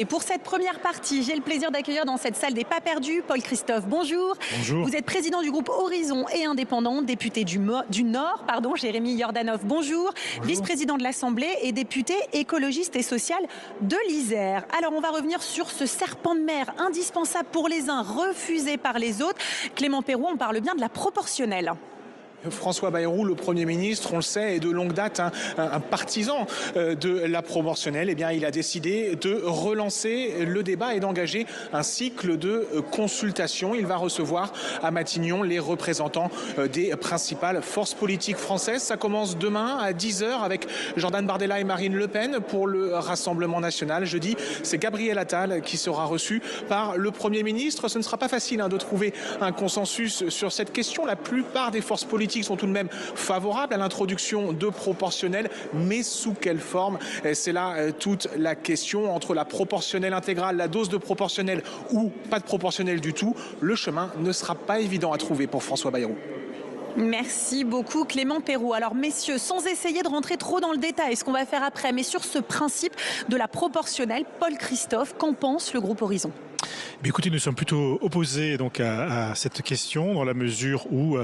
Et pour cette première partie, j'ai le plaisir d'accueillir dans cette salle des pas perdus Paul Christophe. Bonjour. Bonjour. Vous êtes président du groupe Horizon et indépendant, député du Nord, Jérémy Yordanov. Bonjour. Vice-président de l'Assemblée et député écologiste et social de l'Isère. Alors on va revenir sur ce serpent de mer indispensable pour les uns, refusé par les autres. Clément Peyroux, on parle bien de la proportionnelle. François Bayrou, le Premier ministre, on le sait, est de longue date un partisan de la proportionnelle. Eh bien, il a décidé de relancer le débat et d'engager un cycle de consultation. Il va recevoir à Matignon les représentants des principales forces politiques françaises. Ça commence demain à 10h avec Jordan Bardella et Marine Le Pen pour le Rassemblement national. Jeudi, c'est Gabriel Attal qui sera reçu par le Premier ministre. Ce ne sera pas facile de trouver un consensus sur cette question. La plupart des forces politiques sont tout de même favorables à l'introduction de proportionnelle, mais sous quelle forme? C'est là toute la question. Entre la proportionnelle intégrale, la dose de proportionnelle ou pas de proportionnelle du tout, le chemin ne sera pas évident à trouver pour François Bayrou. Merci beaucoup Clément Peyroux. Alors messieurs, sans essayer de rentrer trop dans le détail, ce qu'on va faire après, mais sur ce principe de la proportionnelle, Paul Christophe, qu'en pense le groupe Horizon? Écoutez, nous sommes plutôt opposés donc à cette question dans la mesure où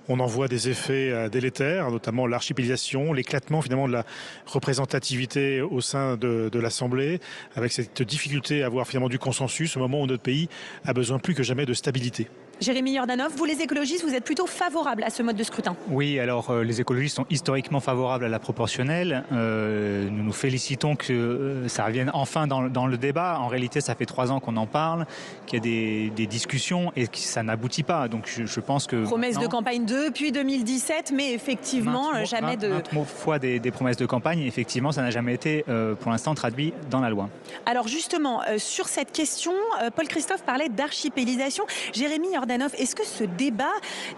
on en voit des effets délétères, notamment l'archipélisation, l'éclatement finalement de la représentativité au sein de l'Assemblée, avec cette difficulté à avoir finalement du consensus au moment où notre pays a besoin plus que jamais de stabilité. Jérémy Yordanov, vous les écologistes, vous êtes plutôt favorables à ce mode de scrutin? Oui, alors les écologistes sont historiquement favorables à la proportionnelle. Nous nous félicitons que ça revienne enfin dans le débat. En réalité, ça fait 3 ans qu'on en parle, qu'il y a des discussions et que ça n'aboutit pas. Donc je pense que... Promesses de campagne depuis 2017, mais effectivement, jamais de... Maintes fois des promesses de campagne, et effectivement, ça n'a jamais été pour l'instant traduit dans la loi. Alors justement, sur cette question, Paul Christophe parlait d'archipélisation. Jérémy Yordanov, est-ce que ce débat,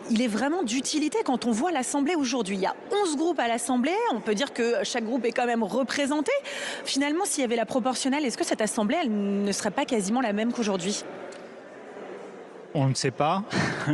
il est vraiment d'utilité quand on voit l'Assemblée aujourd'hui? Il y a 11 groupes à l'Assemblée, on peut dire que chaque groupe est quand même représenté. Finalement, s'il y avait la proportionnelle, est-ce que cette Assemblée, elle ne serait pas quasiment la même qu'aujourd'hui? On ne sait pas.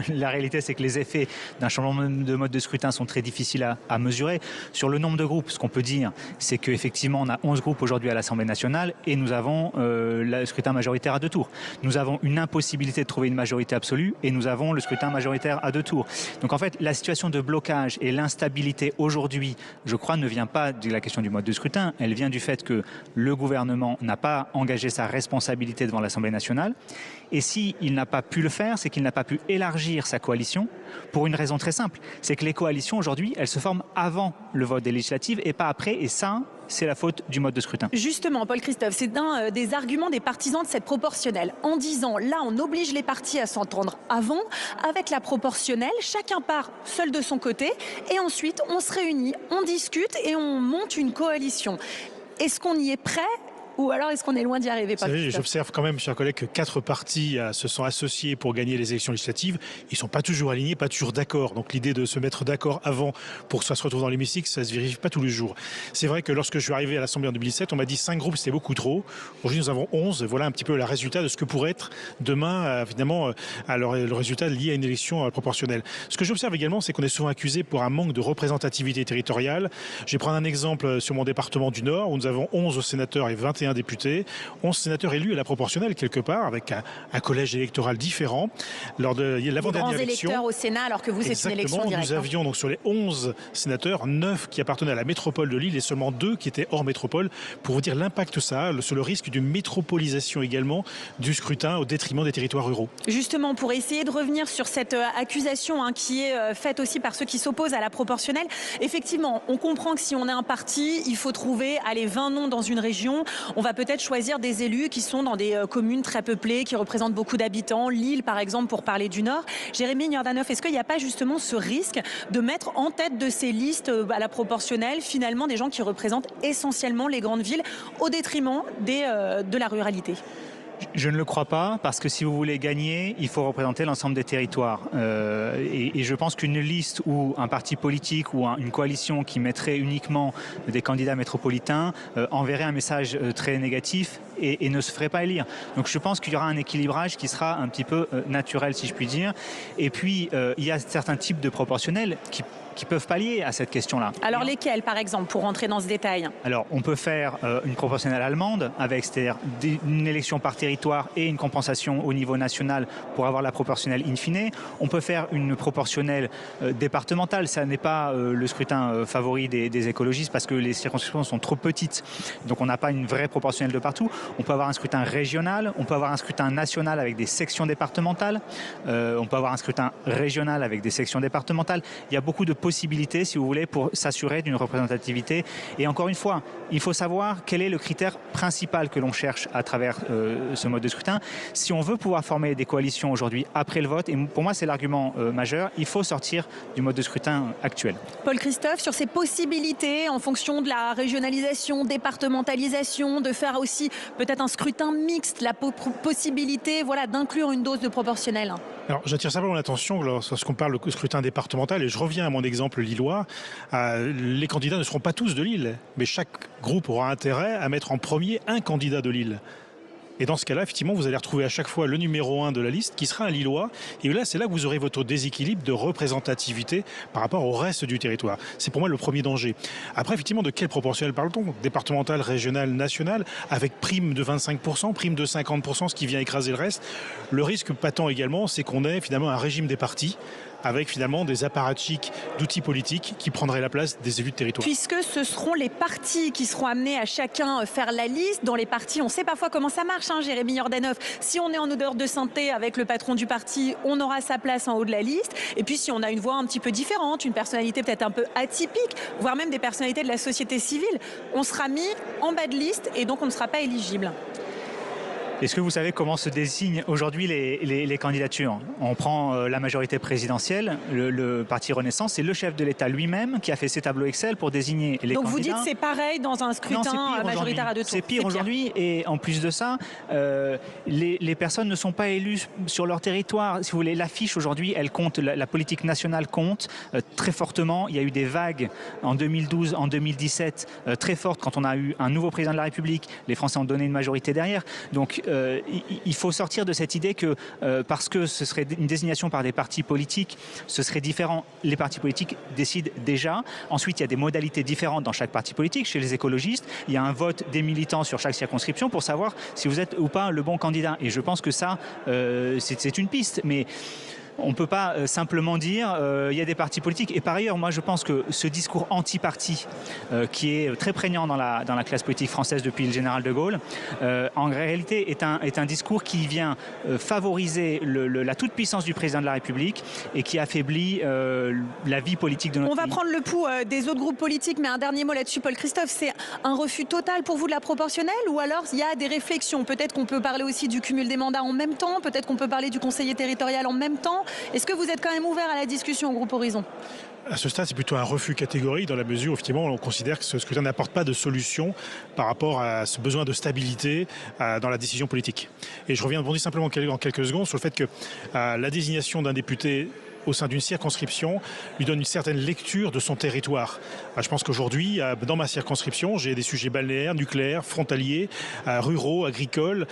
La réalité, c'est que les effets d'un changement de mode de scrutin sont très difficiles à mesurer. Sur le nombre de groupes, ce qu'on peut dire, c'est qu'effectivement, on a 11 groupes aujourd'hui à l'Assemblée nationale et nous avons le scrutin majoritaire à 2 tours. Nous avons une impossibilité de trouver une majorité absolue et nous avons le scrutin majoritaire à 2 tours. Donc en fait, la situation de blocage et l'instabilité aujourd'hui, je crois, ne vient pas de la question du mode de scrutin. Elle vient du fait que le gouvernement n'a pas engagé sa responsabilité devant l'Assemblée nationale. Et s'il n'a pas pu le faire, c'est qu'il n'a pas pu élargir sa coalition pour une raison très simple. C'est que les coalitions aujourd'hui, elles se forment avant le vote des législatives et pas après. Et ça, c'est la faute du mode de scrutin. Justement, Paul Christophe, c'est un des arguments des partisans de cette proportionnelle. En disant, là, on oblige les partis à s'entendre avant. Avec la proportionnelle, chacun part seul de son côté. Et ensuite, on se réunit, on discute et on monte une coalition. Est-ce qu'on y est prêt ? Ou alors est-ce qu'on est loin d'y arriver? J'observe quand même, chers collègues, que 4 partis se sont associés pour gagner les élections législatives. Ils ne sont pas toujours alignés, pas toujours d'accord. Donc l'idée de se mettre d'accord avant pour que ça se retrouve dans l'hémicycle, ça ne se vérifie pas tous les jours. C'est vrai que lorsque je suis arrivé à l'Assemblée en 2017, on m'a dit 5 groupes, c'était beaucoup trop. Aujourd'hui, nous avons 11. Voilà un petit peu le résultat de ce que pourrait être demain, finalement, le résultat lié à une élection proportionnelle. Ce que j'observe également, c'est qu'on est souvent accusé pour un manque de représentativité territoriale. Je vais prendre un exemple sur mon département du Nord, où nous avons 11 sénateurs et 21 députés, 11 sénateurs élus à la proportionnelle quelque part, avec un collège électoral différent. Lors de l'avant-dernière élection, électeurs au Sénat, alors que vous, c'est une élection directe. Nous avions donc sur les 11 sénateurs, 9 qui appartenaient à la métropole de Lille et seulement 2 qui étaient hors métropole, pour vous dire l'impact que ça a, sur le risque d'une métropolisation également du scrutin au détriment des territoires ruraux. Justement, pour essayer de revenir sur cette accusation qui est faite aussi par ceux qui s'opposent à la proportionnelle, effectivement, on comprend que si on est un parti, il faut trouver 20 noms dans une région. On va peut-être choisir des élus qui sont dans des communes très peuplées, qui représentent beaucoup d'habitants, Lille par exemple pour parler du Nord. Jérémy Yordanov, est-ce qu'il n'y a pas justement ce risque de mettre en tête de ces listes à la proportionnelle finalement des gens qui représentent essentiellement les grandes villes au détriment de la ruralité? Je ne le crois pas, parce que si vous voulez gagner, il faut représenter l'ensemble des territoires. Et je pense qu'une liste ou un parti politique ou une coalition qui mettrait uniquement des candidats métropolitains enverrait un message très négatif et ne se ferait pas élire. Donc je pense qu'il y aura un équilibrage qui sera un petit peu naturel, si je puis dire. Et puis, il y a certains types de proportionnels qui qui peuvent pallier à cette question-là. Alors lesquels, par exemple, pour rentrer dans ce détail? Alors, on peut faire une proportionnelle allemande, avec c'est-à-dire une élection par territoire et une compensation au niveau national pour avoir la proportionnelle in fine. On peut faire une proportionnelle départementale. Ça n'est pas le scrutin favori des écologistes parce que les circonscriptions sont trop petites. Donc, on n'a pas une vraie proportionnelle de partout. On peut avoir un scrutin régional, on peut avoir un scrutin national avec des sections départementales, on peut avoir un scrutin régional avec des sections départementales. Il y a beaucoup de possibilités, si vous voulez, pour s'assurer d'une représentativité. Et encore une fois, il faut savoir quel est le critère principal que l'on cherche à travers ce mode de scrutin. Si on veut pouvoir former des coalitions aujourd'hui après le vote, et pour moi c'est l'argument majeur, il faut sortir du mode de scrutin actuel. Paul Christophe, sur ces possibilités en fonction de la régionalisation, départementalisation, de faire aussi peut-être un scrutin mixte, la possibilité d'inclure une dose de proportionnel. Alors, j'attire simplement l'attention lorsqu'on parle de scrutin départemental, et je reviens à mon exemple lillois, les candidats ne seront pas tous de Lille, mais chaque groupe aura intérêt à mettre en premier un candidat de Lille. Et dans ce cas-là, effectivement, vous allez retrouver à chaque fois le numéro 1 de la liste qui sera un Lillois. Et là, c'est là que vous aurez votre déséquilibre de représentativité par rapport au reste du territoire. C'est pour moi le premier danger. Après, effectivement, de quel proportionnel parle-t-on? Départemental, régional, national, avec prime de 25%, prime de 50%, ce qui vient écraser le reste. Le risque patent également, c'est qu'on ait finalement un régime des partis avec finalement des apparatchiks d'outils politiques qui prendraient la place des élus de territoire. Puisque ce seront les partis qui seront amenés à chacun faire la liste. Dans les partis, on sait parfois comment ça marche, Jérémy Jordanov. Si on est en odeur de sainteté avec le patron du parti, on aura sa place en haut de la liste. Et puis si on a une voix un petit peu différente, une personnalité peut-être un peu atypique, voire même des personnalités de la société civile, on sera mis en bas de liste et donc on ne sera pas éligible. Est-ce que vous savez comment se désignent aujourd'hui les candidatures? On prend la majorité présidentielle, le parti Renaissance, c'est le chef de l'État lui-même qui a fait ses tableaux Excel pour désigner les candidats. Donc vous dites c'est pareil dans un scrutin majoritaire à deux tours? C'est pire aujourd'hui, et en plus de ça, les personnes ne sont pas élues sur leur territoire. Si vous voulez, l'affiche aujourd'hui, elle compte, la politique nationale compte très fortement. Il y a eu des vagues en 2012, en 2017, très fortes quand on a eu un nouveau président de la République. Les Français ont donné une majorité derrière. Donc il faut sortir de cette idée que parce que ce serait une désignation par des partis politiques, ce serait différent. Les partis politiques décident déjà. Ensuite, il y a des modalités différentes dans chaque parti politique. Chez les écologistes, il y a un vote des militants sur chaque circonscription pour savoir si vous êtes ou pas le bon candidat. Et je pense que ça, c'est une piste. Mais on ne peut pas simplement dire il y a des partis politiques. Et par ailleurs, moi je pense que ce discours anti-parti qui est très prégnant dans la classe politique française depuis le général de Gaulle, en réalité est un discours qui vient favoriser la toute-puissance du président de la République et qui affaiblit la vie politique de notre pays. On va prendre le pouls des autres groupes politiques, mais un dernier mot là-dessus, Paul Christophe, c'est un refus total pour vous de la proportionnelle, ou alors il y a des réflexions? Peut-être qu'on peut parler aussi du cumul des mandats en même temps, peut-être qu'on peut parler du conseiller territorial en même temps. Est-ce que vous êtes quand même ouvert à la discussion au groupe Horizon? À ce stade, c'est plutôt un refus catégorique dans la mesure où effectivement on considère que ce scrutin n'apporte pas de solution par rapport à ce besoin de stabilité dans la décision politique. Et je reviens simplement en quelques secondes sur le fait que la désignation d'un député au sein d'une circonscription lui donne une certaine lecture de son territoire. Je pense qu'aujourd'hui, dans ma circonscription, j'ai des sujets balnéaires, nucléaires, frontaliers, ruraux, agricoles,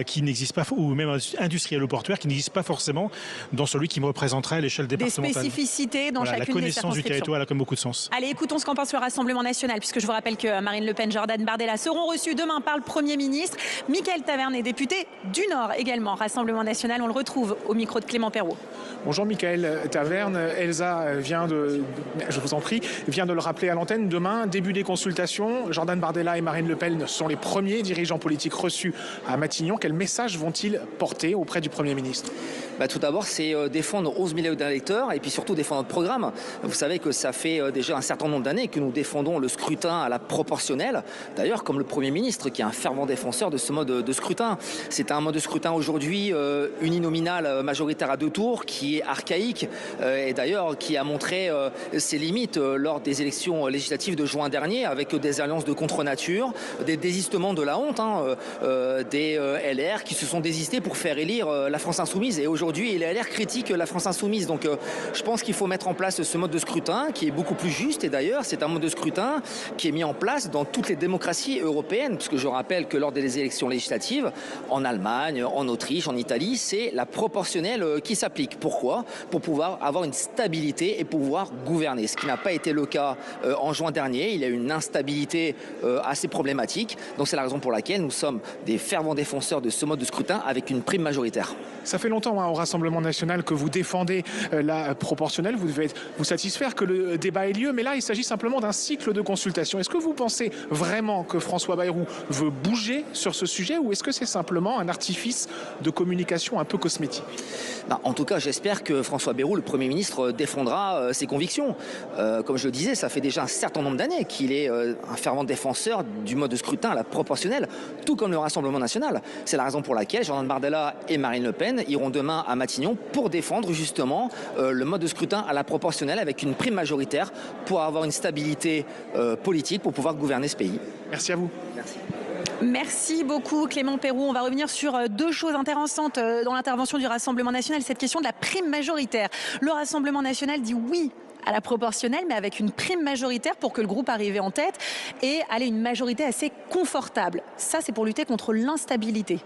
qui n'existent pas, ou même industriels ou portuaires, qui n'existent pas forcément dans celui qui me représenterait à l'échelle départementale. Des spécificités dans chacune des circonscriptions. La connaissance du territoire, elle a comme beaucoup de sens. Allez, écoutons ce qu'en pense le Rassemblement national, puisque je vous rappelle que Marine Le Pen, Jordan Bardella seront reçus demain par le Premier ministre. Mickaël Taverne est député du Nord également. Rassemblement national, on le retrouve au micro de Clément Perrault. Bonjour Mickaël Taverne. Elsa vient je vous en prie, vient de le rappeler à l'antenne. Demain, début des consultations. Jordan Bardella et Marine Le Pen sont les premiers dirigeants politiques reçus à Matignon. Quel message vont-ils porter auprès du Premier ministre? Tout d'abord, c'est défendre 11 millions d'électeurs et puis surtout défendre notre programme. Vous savez que ça fait déjà un certain nombre d'années que nous défendons le scrutin à la proportionnelle. D'ailleurs, comme le Premier ministre, qui est un fervent défenseur de ce mode de scrutin. C'est un mode de scrutin aujourd'hui uninominal majoritaire à deux tours qui est archaïque et d'ailleurs qui a montré ses limites lors des élections législatives de juin dernier avec des alliances de contre-nature, des désistements de la honte, des LR qui se sont désistés pour faire élire la France insoumise. Et aujourd'hui, aujourd'hui et les LR critiquent la France Insoumise. Donc je pense qu'il faut mettre en place ce mode de scrutin qui est beaucoup plus juste. Et d'ailleurs, c'est un mode de scrutin qui est mis en place dans toutes les démocraties européennes. Puisque je rappelle que lors des élections législatives, en Allemagne, en Autriche, en Italie, c'est la proportionnelle qui s'applique. Pourquoi ? Pour pouvoir avoir une stabilité et pouvoir gouverner. Ce qui n'a pas été le cas en juin dernier. Il y a eu une instabilité assez problématique. Donc c'est la raison pour laquelle nous sommes des fervents défenseurs de ce mode de scrutin avec une prime majoritaire. Ça fait longtemps au Rassemblement national que vous défendez la proportionnelle. Vous devez vous satisfaire que le débat ait lieu. Mais là, il s'agit simplement d'un cycle de consultation. Est-ce que vous pensez vraiment que François Bayrou veut bouger sur ce sujet ou est-ce que c'est simplement un artifice de communication un peu cosmétique ? En tout cas, j'espère que François Bayrou, le Premier ministre, défendra ses convictions. Comme je le disais, ça fait déjà un certain nombre d'années qu'il est un fervent défenseur du mode de scrutin à la proportionnelle, tout comme le Rassemblement national. C'est la raison pour laquelle Jordan Bardella et Marine Le Pen iront demain à Matignon pour défendre justement le mode de scrutin à la proportionnelle avec une prime majoritaire pour avoir une stabilité politique pour pouvoir gouverner ce pays. Merci à vous. Merci. Merci beaucoup Clément Peyroux. On va revenir sur deux choses intéressantes dans l'intervention du Rassemblement national. Cette question de la prime majoritaire. Le Rassemblement national dit oui à la proportionnelle, mais avec une prime majoritaire pour que le groupe arrive en tête et aller une majorité assez confortable. Ça, c'est pour lutter contre l'instabilité.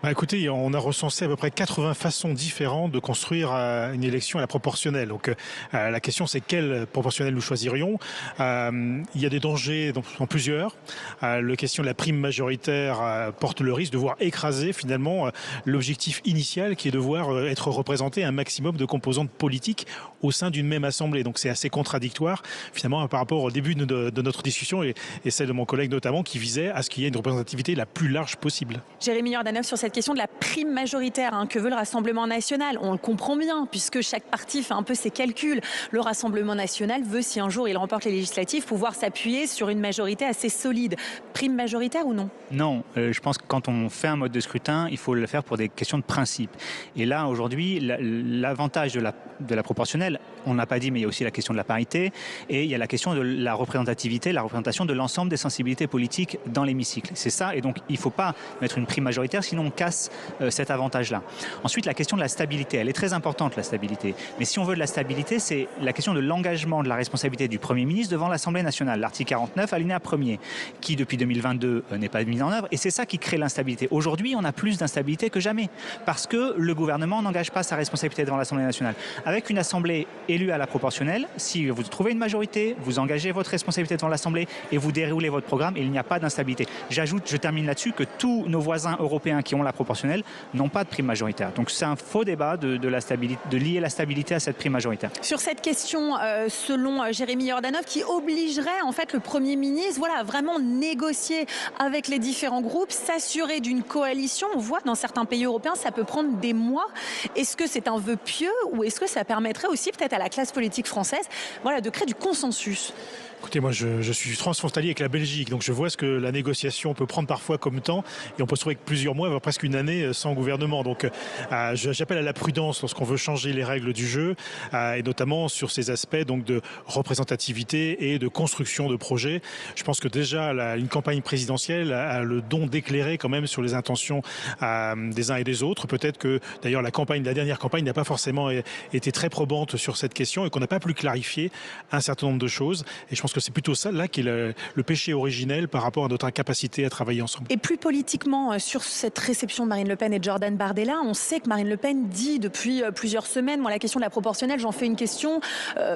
Écoutez, on a recensé à peu près 80 façons différentes de construire une élection à la proportionnelle. Donc la question c'est quelle proportionnelle nous choisirions. Il y a des dangers en plusieurs. La question de la prime majoritaire porte le risque de voir écraser finalement l'objectif initial qui est de voir être représenté un maximum de composantes politiques au sein d'une même assemblée. Donc c'est assez contradictoire finalement par rapport au début de notre discussion et celle de mon collègue notamment qui visait à ce qu'il y ait une représentativité la plus large possible. Jérémy Jordanov sur cette question de la prime majoritaire que veut le Rassemblement national. On le comprend bien puisque chaque parti fait un peu ses calculs. Le Rassemblement national veut, si un jour il remporte les législatives, pouvoir s'appuyer sur une majorité assez solide. Prime majoritaire ou non ? Non, je pense que quand on fait un mode de scrutin, il faut le faire pour des questions de principe. Et là, aujourd'hui, l'avantage de la proportionnelle, on n'a pas dit, mais il y a aussi la question de la parité et il y a la question de la représentativité, la représentation de l'ensemble des sensibilités politiques dans l'hémicycle. C'est ça, et donc il ne faut pas mettre une prime majoritaire, sinon on casse cet avantage-là. Ensuite, la question de la stabilité, elle est très importante, la stabilité. Mais si on veut de la stabilité, c'est la question de l'engagement de la responsabilité du Premier ministre devant l'Assemblée nationale, l'article 49, alinéa 1er, qui depuis 2022 n'est pas mis en œuvre, et c'est ça qui crée l'instabilité. Aujourd'hui, on a plus d'instabilité que jamais, parce que le gouvernement n'engage pas sa responsabilité devant l'Assemblée nationale. Avec une Assemblée élue à la proportionnelle, si vous trouvez une majorité, vous engagez votre responsabilité devant l'Assemblée et vous déroulez votre programme, et il n'y a pas d'instabilité. J'ajoute, je termine là-dessus, que tous nos voisins européens qui ont la proportionnelle n'ont pas de prime majoritaire. Donc c'est un faux débat de lier la stabilité à cette prime majoritaire. Sur cette question, selon Jérémy Jordanov, qui obligerait en fait le Premier ministre, voilà, vraiment négocier avec les différents groupes, s'assurer d'une coalition. On voit que dans certains pays européens, ça peut prendre des mois. Est-ce que c'est un vœu pieux ou est-ce que ça permettrait aussi peut-être à la classe politique française, voilà, de créer du consensus ? Écoutez, moi je suis transfrontalier avec la Belgique, donc je vois ce que la négociation peut prendre parfois comme temps, et on peut se trouver que plusieurs mois, voire presque une année sans gouvernement. Donc j'appelle à la prudence lorsqu'on veut changer les règles du jeu, et notamment sur ces aspects donc de représentativité et de construction de projets. Je pense que déjà une campagne présidentielle a le don d'éclairer quand même sur les intentions des uns et des autres. Peut-être que d'ailleurs la dernière campagne n'a pas forcément été très probante sur cette question et qu'on n'a pas pu clarifier un certain nombre de choses. Et je pense que c'est plutôt ça là qui est le péché originel par rapport à notre incapacité à travailler ensemble. Et plus politiquement, sur cette réception de Marine Le Pen et de Jordan Bardella, on sait que Marine Le Pen dit depuis plusieurs semaines, moi la question de la proportionnelle, j'en fais une question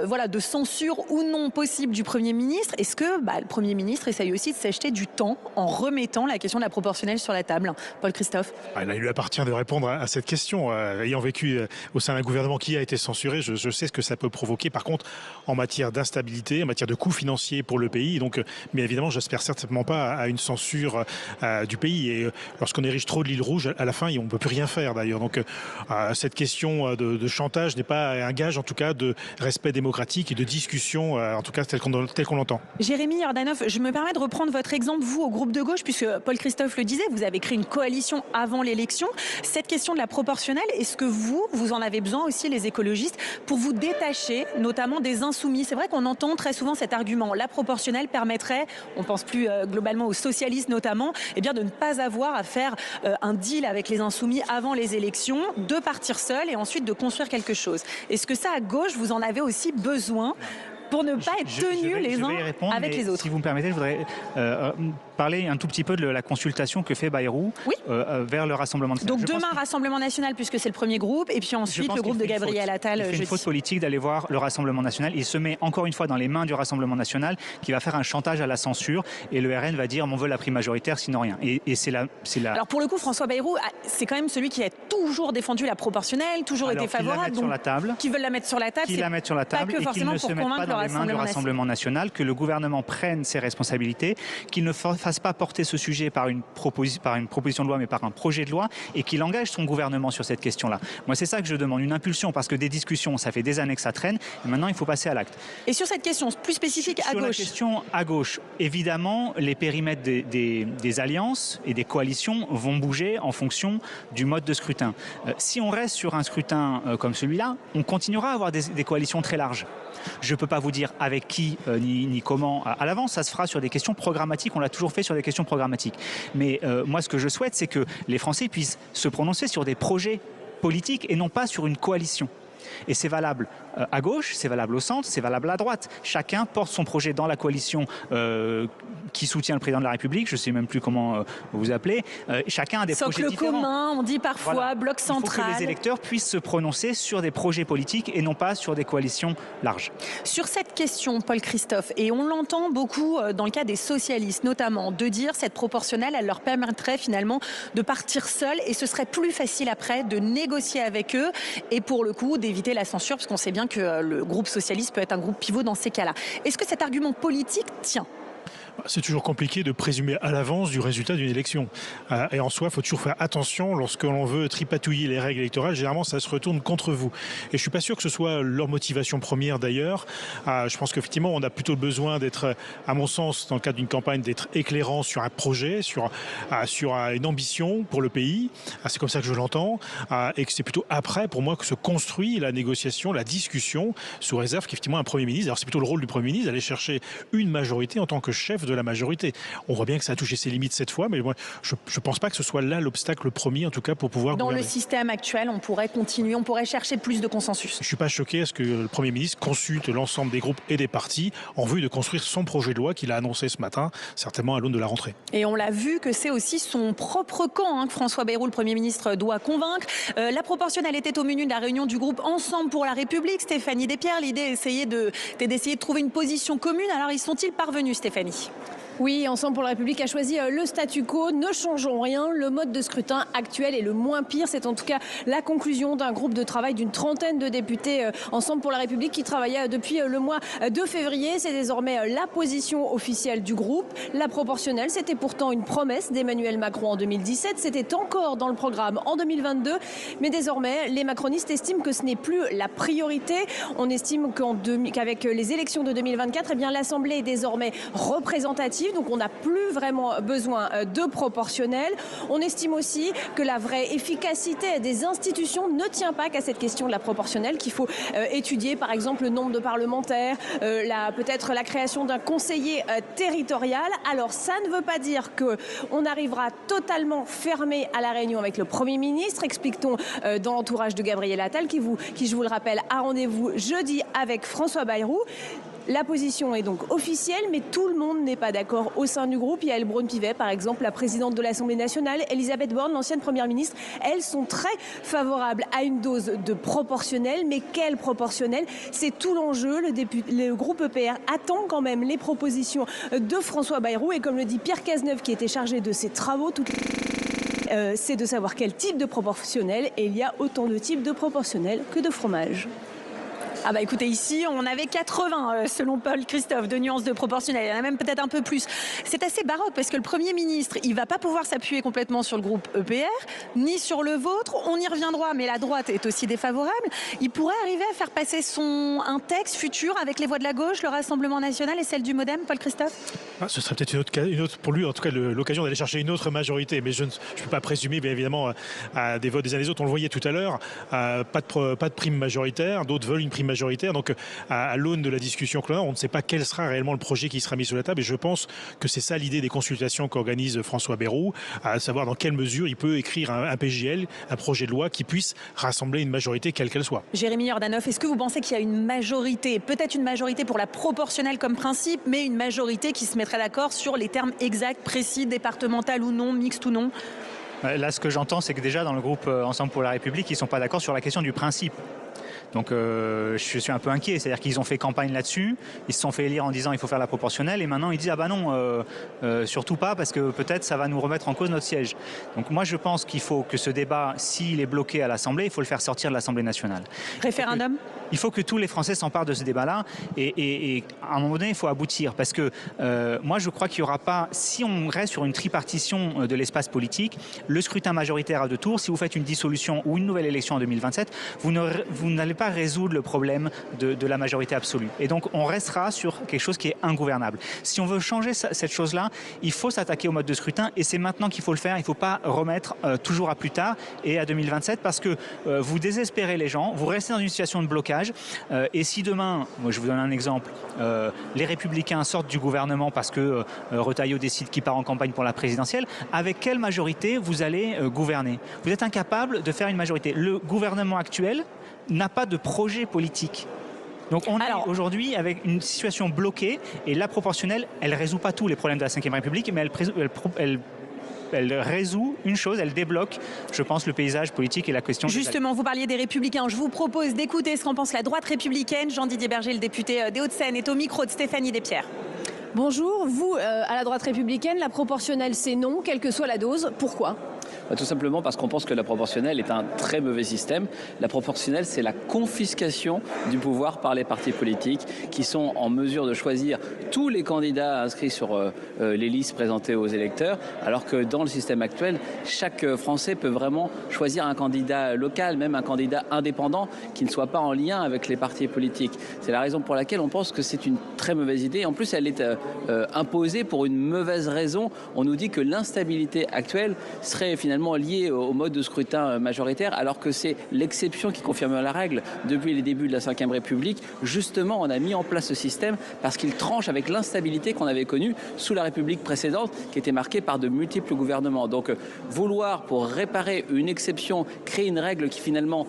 voilà, de censure ou non possible du Premier ministre. Est-ce que le Premier ministre essaye aussi de s'acheter du temps en remettant la question de la proportionnelle sur la table ? Paul Christophe. Là, il lui appartient de répondre à cette question. Ayant vécu au sein d'un gouvernement qui a été censuré, je sais ce que ça peut provoquer. Par contre, en matière d'instabilité, en matière de coûts financiers pour le pays, donc, mais évidemment, j'espère certainement pas à une censure du pays. Et lorsqu'on érige trop de l'île rouge, à la fin, on ne peut plus rien faire d'ailleurs. Donc, cette question de chantage n'est pas un gage, en tout cas, de respect démocratique et de discussion, en tout cas, tel qu'on l'entend. Jérémy Jordanov, je me permets de reprendre votre exemple, vous, au groupe de gauche, puisque Paul Christophe le disait, vous avez créé une coalition avant l'élection. Cette question de la proportionnelle, est-ce que vous en avez besoin aussi, les écologistes, pour vous détacher, notamment des insoumis ? C'est vrai qu'on entend très souvent cet argument argument. La proportionnelle permettrait, on pense plus globalement aux socialistes notamment, eh bien de ne pas avoir à faire un deal avec les insoumis avant les élections, de partir seul et ensuite de construire quelque chose. Est-ce que ça, à gauche, vous en avez aussi besoin pour ne pas être tenus les uns avec les autres? Si vous me permettez, je voudrais parler un tout petit peu de la consultation que fait Bayrou vers le Rassemblement national. Donc demain, Rassemblement national, puisque c'est le premier groupe, et puis ensuite le groupe de Gabriel Attal. Il fait une faute politique d'aller voir le Rassemblement national. Il se met encore une fois dans les mains du Rassemblement national qui va faire un chantage à la censure et le RN va dire on veut la prime majoritaire, sinon rien. Et c'est la... Alors pour le coup, François Bayrou, c'est quand même celui qui a toujours défendu la proportionnelle, toujours été favorable. Qui veulent la mettre sur la table. Qui la mettent sur la table et qu'ils ne se mettent pas dans les mains du Rassemblement national, que le gouvernement prenne ses responsabilités, qu'il ne fasse pas porter ce sujet par une proposition de loi mais par un projet de loi et qu'il engage son gouvernement sur cette question-là. Moi c'est ça que je demande, une impulsion, parce que des discussions ça fait des années que ça traîne et maintenant il faut passer à l'acte. Et sur cette question plus spécifique à gauche? Sur la question à gauche, évidemment les périmètres des alliances et des coalitions vont bouger en fonction du mode de scrutin. Si on reste sur un scrutin comme celui-là, on continuera à avoir des coalitions très larges. Je ne peux pas vous dire avec qui ni comment à l'avance, ça se fera sur des questions programmatiques, on l'a toujours fait sur des questions programmatiques. Mais moi ce que je souhaite c'est que les Français puissent se prononcer sur des projets politiques et non pas sur une coalition. Et c'est valable à gauche, c'est valable au centre, c'est valable à droite. Chacun porte son projet dans la coalition qui soutient le président de la République, je ne sais même plus comment vous appelez. Chacun a des projets différents. Socle commun, on dit parfois, voilà. Bloc central. Il faut que les électeurs puissent se prononcer sur des projets politiques et non pas sur des coalitions larges. Sur cette question, Paul Christophe, et on l'entend beaucoup dans le cas des socialistes notamment, de dire cette proportionnelle, elle leur permettrait finalement de partir seuls et ce serait plus facile après de négocier avec eux et pour le coup d'éviter la censure, parce qu'on sait bien que le groupe socialiste peut être un groupe pivot dans ces cas-là. Est-ce que cet argument politique tient ? C'est toujours compliqué de présumer à l'avance du résultat d'une élection. Et en soi, il faut toujours faire attention lorsque l'on veut tripatouiller les règles électorales. Généralement, ça se retourne contre vous. Et je ne suis pas sûr que ce soit leur motivation première d'ailleurs. Je pense qu'effectivement, on a plutôt besoin d'être, à mon sens, dans le cadre d'une campagne, d'être éclairant sur un projet, sur une ambition pour le pays. C'est comme ça que je l'entends. Et que c'est plutôt après, pour moi, que se construit la négociation, la discussion, sous réserve qu'effectivement un Premier ministre, alors c'est plutôt le rôle du Premier ministre d'aller chercher une majorité en tant que chef de la majorité. On voit bien que ça a touché ses limites cette fois, mais moi, je ne pense pas que ce soit là l'obstacle premier, en tout cas, pour pouvoir gouverner. Dans le système actuel, on pourrait continuer, on pourrait chercher plus de consensus. Je ne suis pas choqué à ce que le Premier ministre consulte l'ensemble des groupes et des partis en vue de construire son projet de loi qu'il a annoncé ce matin, certainement à l'aune de la rentrée. Et on l'a vu que c'est aussi son propre camp que François Bayrou, le Premier ministre, doit convaincre. La proportionnelle était au menu de la réunion du groupe Ensemble pour la République. Stéphanie Despierres, l'idée était d'essayer de trouver une position commune. Alors, y sont-ils parvenus, Stéphanie ? Oui, Ensemble pour la République a choisi le statu quo. Ne changeons rien. Le mode de scrutin actuel est le moins pire. C'est en tout cas la conclusion d'un groupe de travail d'une trentaine de députés Ensemble pour la République qui travaillait depuis le mois de février. C'est désormais la position officielle du groupe. La proportionnelle, c'était pourtant une promesse d'Emmanuel Macron en 2017. C'était encore dans le programme en 2022. Mais désormais, les macronistes estiment que ce n'est plus la priorité. On estime qu'avec les élections de 2024, l'Assemblée est désormais représentative. Donc on n'a plus vraiment besoin de proportionnel. On estime aussi que la vraie efficacité des institutions ne tient pas qu'à cette question de la proportionnelle, qu'il faut étudier par exemple le nombre de parlementaires, peut-être la création d'un conseiller territorial. Alors ça ne veut pas dire qu'on arrivera totalement fermé à la réunion avec le Premier ministre, explique-t-on dans l'entourage de Gabriel Attal, qui, je vous le rappelle, a rendez-vous jeudi avec François Bayrou. La position est donc officielle, mais tout le monde n'est pas d'accord au sein du groupe. Yaël Braun-Pivet, par exemple, la présidente de l'Assemblée nationale, Elisabeth Borne, l'ancienne première ministre, elles sont très favorables à une dose de proportionnel. Mais quelle proportionnel ? C'est tout l'enjeu. Le groupe EPR attend quand même les propositions de François Bayrou. Et comme le dit Pierre Cazeneuve, qui était chargé de ces travaux, c'est de savoir quel type de proportionnel. Et il y a autant de types de proportionnel que de fromage. Ah bah écoutez, ici on avait 80 selon Paul Christophe de nuances de proportionnel, il y en a même peut-être un peu plus. C'est assez baroque parce que le Premier ministre, il va pas pouvoir s'appuyer complètement sur le groupe EPR, ni sur le vôtre, on y reviendra, mais la droite est aussi défavorable. Il pourrait arriver à faire passer un texte futur avec les voix de la gauche, le Rassemblement national et celle du Modem, Paul Christophe ? Ce serait peut-être une autre pour lui, en tout cas l'occasion d'aller chercher une autre majorité, mais je ne peux pas présumer bien évidemment à des votes des uns des autres. On le voyait tout à l'heure, pas de prime majoritaire, d'autres veulent une prime majoritaire. Donc à l'aune de la discussion que l'on a, on ne sait pas quel sera réellement le projet qui sera mis sur la table. Et je pense que c'est ça l'idée des consultations qu'organise François Bayrou, à savoir dans quelle mesure il peut écrire un PJL, un projet de loi qui puisse rassembler une majorité quelle qu'elle soit. Jérémy Yordanov, est-ce que vous pensez qu'il y a une majorité, peut-être une majorité pour la proportionnelle comme principe, mais une majorité qui se mettrait d'accord sur les termes exacts, précis, départemental ou non, mixte ou non? Là, ce que j'entends, c'est que déjà dans le groupe Ensemble pour la République, ils ne sont pas d'accord sur la question du principe. Donc je suis un peu inquiet, c'est-à-dire qu'ils ont fait campagne là-dessus, ils se sont fait élire en disant il faut faire la proportionnelle et maintenant ils disent ah bah non, surtout pas parce que peut-être ça va nous remettre en cause notre siège. Donc moi je pense qu'il faut que ce débat, s'il est bloqué à l'Assemblée, il faut le faire sortir de l'Assemblée nationale. Référendum ? Il faut que tous les Français s'emparent de ce débat-là et à un moment donné il faut aboutir parce que moi je crois qu'il n'y aura pas, si on reste sur une tripartition de l'espace politique, le scrutin majoritaire à 2 tours, si vous faites une dissolution ou une nouvelle élection en 2027, vous n'allez pas résoudre le problème de la majorité absolue. Et donc on restera sur quelque chose qui est ingouvernable. Si on veut changer cette chose-là, il faut s'attaquer au mode de scrutin et c'est maintenant qu'il faut le faire. Il ne faut pas remettre toujours à plus tard et à 2027 parce que vous désespérez les gens, vous restez dans une situation de blocage et si demain, moi je vous donne un exemple, les Républicains sortent du gouvernement parce que Retailleau décide qu'il part en campagne pour la présidentielle, avec quelle majorité vous allez gouverner? Vous êtes incapable de faire une majorité. Le gouvernement actuel n'a pas de projet politique. Donc on est aujourd'hui avec une situation bloquée et la proportionnelle, elle ne résout pas tous les problèmes de la Ve République, mais elle résout une chose, elle débloque, je pense, le paysage politique et la question... Justement, vous parliez des Républicains. Je vous propose d'écouter ce qu'en pense la droite républicaine. Jean-Didier Berger, le député des Hauts-de-Seine, est au micro de Stéphanie Despierres. Bonjour, vous, à la droite républicaine, la proportionnelle c'est non, quelle que soit la dose. Pourquoi ? Tout simplement parce qu'on pense que la proportionnelle est un très mauvais système. La proportionnelle, c'est la confiscation du pouvoir par les partis politiques qui sont en mesure de choisir tous les candidats inscrits sur les listes présentées aux électeurs, alors que dans le système actuel, chaque Français peut vraiment choisir un candidat local, même un candidat indépendant qui ne soit pas en lien avec les partis politiques. C'est la raison pour laquelle on pense que c'est une très mauvaise idée. En plus, elle est imposée pour une mauvaise raison. On nous dit que l'instabilité actuelle serait finalement lié au mode de scrutin majoritaire, alors que c'est l'exception qui confirme la règle. Depuis les débuts de la Ve République, justement, on a mis en place ce système parce qu'il tranche avec l'instabilité qu'on avait connue sous la République précédente, qui était marquée par de multiples gouvernements. Donc, vouloir, pour réparer une exception, créer une règle qui finalement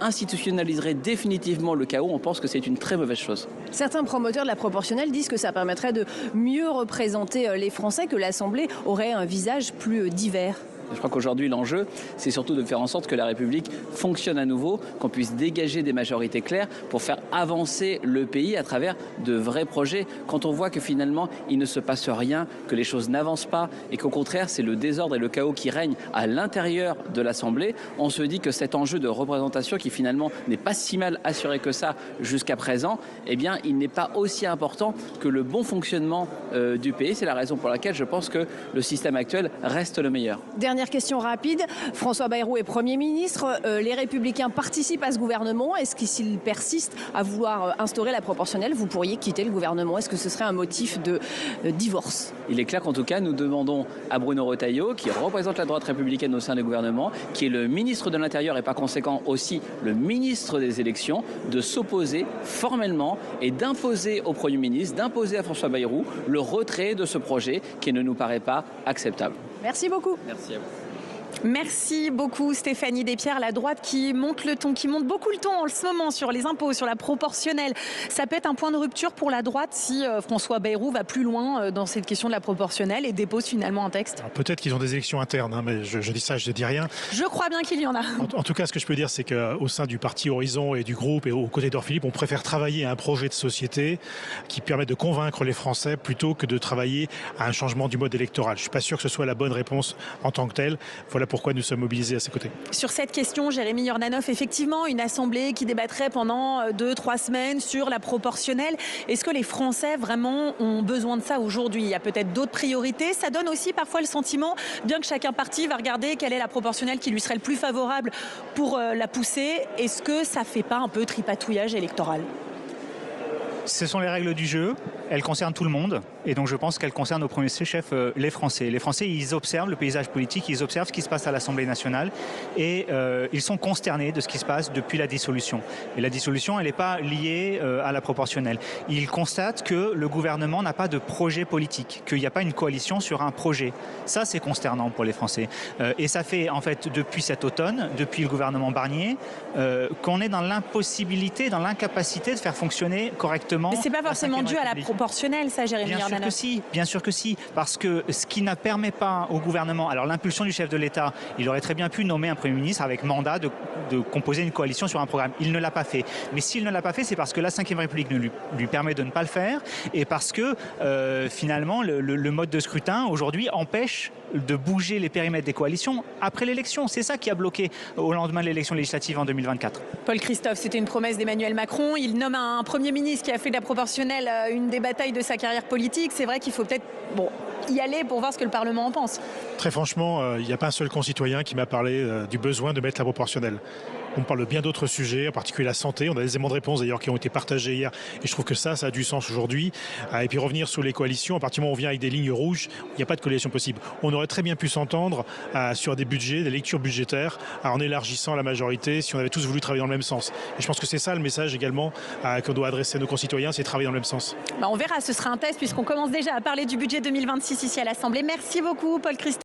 institutionnaliserait définitivement le chaos, on pense que c'est une très mauvaise chose. Certains promoteurs de la proportionnelle disent que ça permettrait de mieux représenter les Français, que l'Assemblée aurait un visage plus divers. Je crois qu'aujourd'hui, l'enjeu, c'est surtout de faire en sorte que la République fonctionne à nouveau, qu'on puisse dégager des majorités claires pour faire avancer le pays à travers de vrais projets. Quand on voit que finalement, il ne se passe rien, que les choses n'avancent pas et qu'au contraire, c'est le désordre et le chaos qui règnent à l'intérieur de l'Assemblée, on se dit que cet enjeu de représentation qui finalement n'est pas si mal assuré que ça jusqu'à présent, eh bien, il n'est pas aussi important que le bon fonctionnement du pays. C'est la raison pour laquelle je pense que le système actuel reste le meilleur. Dernière question rapide. François Bayrou est Premier ministre. Les Républicains participent à ce gouvernement. Est-ce que s'ils persistent à vouloir instaurer la proportionnelle, vous pourriez quitter le gouvernement? Est-ce que ce serait un motif de divorce? Il est clair qu'en tout cas, nous demandons à Bruno Retailleau, qui représente la droite républicaine au sein du gouvernement, qui est le ministre de l'Intérieur et par conséquent aussi le ministre des élections, de s'opposer formellement et d'imposer au Premier ministre, d'imposer à François Bayrou le retrait de ce projet qui ne nous paraît pas acceptable. Merci beaucoup. Merci à vous. Merci beaucoup Stéphanie Despierres. La droite qui monte le ton, qui monte beaucoup le ton en ce moment sur les impôts, sur la proportionnelle. Ça peut être un point de rupture pour la droite si François Bayrou va plus loin dans cette question de la proportionnelle et dépose finalement un texte. Peut-être qu'ils ont des élections internes, mais je dis ça, je ne dis rien. Je crois bien qu'il y en a. En tout cas, ce que je peux dire, c'est qu'au sein du parti Horizon et du groupe et aux côtés d'Edouard Philippe, on préfère travailler à un projet de société qui permet de convaincre les Français plutôt que de travailler à un changement du mode électoral. Je ne suis pas sûr que ce soit la bonne réponse en tant que telle. Voilà pourquoi nous sommes mobilisés à ses côtés. Sur cette question, Jérémy Yordanov, effectivement, une assemblée qui débattrait pendant 2-3 semaines sur la proportionnelle. Est-ce que les Français vraiment ont besoin de ça aujourd'hui? Il y a peut-être d'autres priorités. Ça donne aussi parfois le sentiment, bien que chacun parti va regarder quelle est la proportionnelle qui lui serait le plus favorable pour la pousser. Est-ce que ça ne fait pas un peu tripatouillage électoral? Ce sont les règles du jeu. elle concerne tout le monde et donc je pense qu'elle concerne au premier chef les Français. Les Français, ils observent le paysage politique, ils observent ce qui se passe à l'Assemblée nationale et ils sont consternés de ce qui se passe depuis la dissolution. Et la dissolution, elle n'est pas liée à la proportionnelle. Ils constatent que le gouvernement n'a pas de projet politique, qu'il n'y a pas une coalition sur un projet. Ça, c'est consternant pour les Français. Et ça fait, en fait, depuis cet automne, depuis le gouvernement Barnier, qu'on est dans l'impossibilité, dans l'incapacité de faire fonctionner correctement. Mais c'est pas forcément dû à la proportionnelle, ça, Jérémy Darmanin. Bien sûr que si, parce que ce qui ne permet pas au gouvernement, alors l'impulsion du chef de l'État, il aurait très bien pu nommer un Premier ministre avec mandat de composer une coalition sur un programme. Il ne l'a pas fait. Mais s'il ne l'a pas fait, c'est parce que la Ve République lui permet de ne pas le faire et parce que finalement le mode de scrutin aujourd'hui empêche de bouger les périmètres des coalitions après l'élection. C'est ça qui a bloqué au lendemain de l'élection législative en 2024. Paul Christophe, c'était une promesse d'Emmanuel Macron. Il nomme un Premier ministre qui a fait de la proportionnelle une des batailles de sa carrière politique. C'est vrai qu'il faut peut-être y aller pour voir ce que le Parlement en pense. Très franchement, il n'y a pas un seul concitoyen qui m'a parlé du besoin de mettre la proportionnelle. On parle de bien d'autres sujets, en particulier la santé. On a des éléments de réponse d'ailleurs qui ont été partagés hier et je trouve que ça a du sens aujourd'hui. Et puis revenir sur les coalitions, à partir du moment où on vient avec des lignes rouges, il n'y a pas de coalition possible. On aurait très bien pu s'entendre sur des budgets, des lectures budgétaires, en élargissant la majorité si on avait tous voulu travailler dans le même sens. Et je pense que c'est ça le message également qu'on doit adresser à nos concitoyens, c'est travailler dans le même sens. On verra, ce sera un test puisqu'on commence déjà à parler du budget 2026 ici à l'Assemblée. Merci beaucoup Paul Christophe.